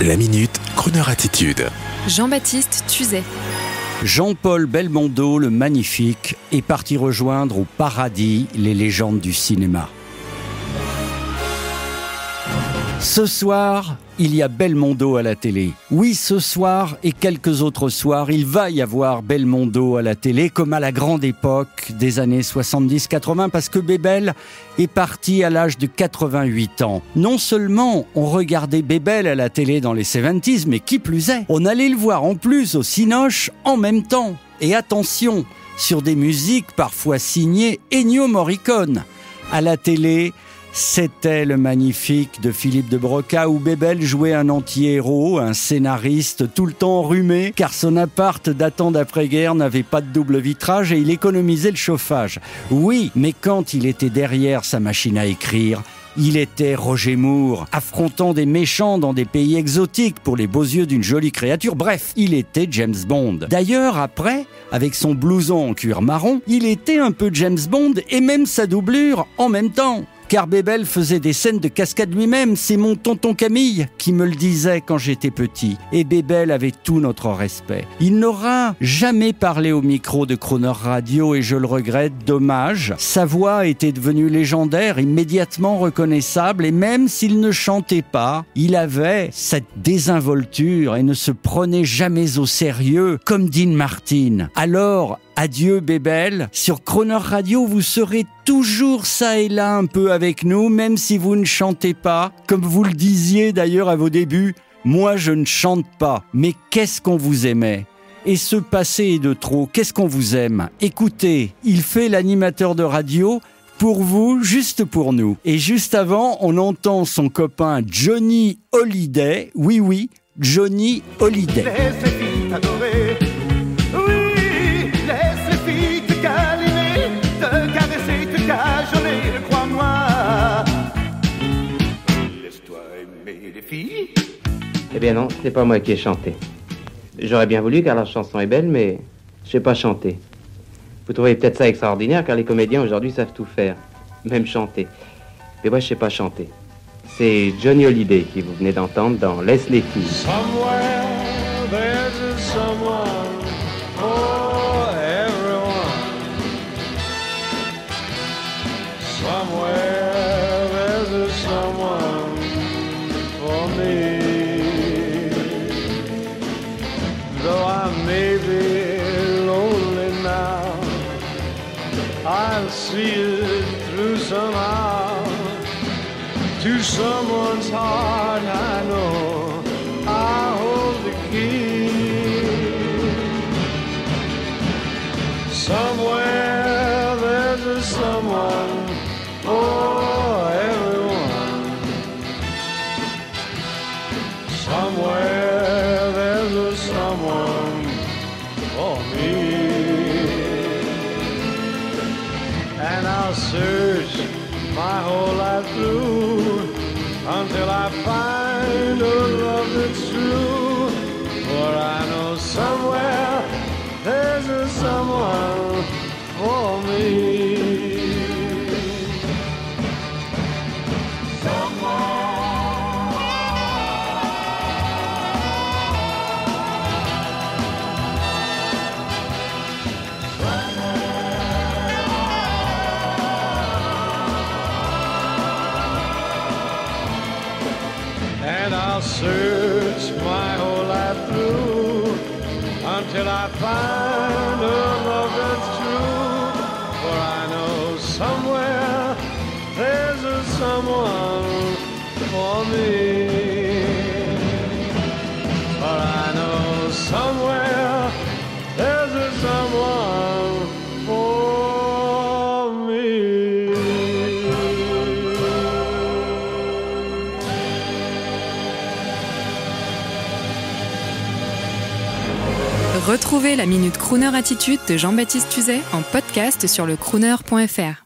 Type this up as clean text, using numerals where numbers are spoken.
La Minute, Crooner Attitude. Jean-Baptiste Tuzet. Jean-Paul Belmondo, le magnifique, est parti rejoindre au paradis les légendes du cinéma. Ce soir, il y a Belmondo à la télé. Oui, ce soir et quelques autres soirs, il va y avoir Belmondo à la télé, comme à la grande époque des années 70-80, parce que Bébel est parti à l'âge de 88 ans. Non seulement on regardait Bébel à la télé dans les 70s, mais qui plus est, on allait le voir en plus au Cinoche en même temps. Et attention, sur des musiques parfois signées Ennio Morricone. À la télé, c'était Le Magnifique de Philippe de Broca où Bébel jouait un anti-héros, un scénariste tout le temps enrhumé car son appart datant d'après-guerre n'avait pas de double vitrage et il économisait le chauffage. Oui, mais quand il était derrière sa machine à écrire, il était Roger Moore, affrontant des méchants dans des pays exotiques pour les beaux yeux d'une jolie créature. Bref, il était James Bond. D'ailleurs, après, avec son blouson en cuir marron, il était un peu James Bond et même sa doublure en même temps. Car Bébel faisait des scènes de cascade lui-même, c'est mon tonton Camille qui me le disait quand j'étais petit. Et Bébel avait tout notre respect. Il n'aura jamais parlé au micro de Crooner Radio et je le regrette, dommage. Sa voix était devenue légendaire, immédiatement reconnaissable et même s'il ne chantait pas, il avait cette désinvolture et ne se prenait jamais au sérieux comme Dean Martin. Alors, adieu Bébel, sur Crooner Radio, vous serez toujours ça et là un peu avec nous, même si vous ne chantez pas. Comme vous le disiez d'ailleurs à vos débuts, moi je ne chante pas, mais qu'est-ce qu'on vous aimait ? Et ce passé est de trop, qu'est-ce qu'on vous aime ? Écoutez, il fait l'animateur de radio pour vous, juste pour nous. Et juste avant, on entend son copain Johnny Hallyday, oui, Johnny Hallyday. Eh bien non, c'est pas moi qui ai chanté. J'aurais bien voulu car la chanson est belle, mais je sais pas chanter. Vous trouvez peut-être ça extraordinaire car les comédiens aujourd'hui savent tout faire, même chanter. Mais moi je sais pas chanter. C'est Johnny Hallyday qui vous venez d'entendre dans Laisse les filles. Somewhere there's a someone for everyone. Somewhere there's a someone for me. Though I may be lonely now, I'll see it through somehow. To someone's heart I know I hold the key. Somewhere there's a someone for everyone. Somewhere there's a someone for me. And I'll search my whole life through until I find a love that's true. For I know somewhere there's a someone for me. And I'll search my whole life through until I find a love that's true. For I know somewhere there's a someone for me. For I know somewhere there's a someone for me. Retrouvez la Minute Crooner Attitude de Jean-Baptiste Tuzet en podcast sur le crooner.fr.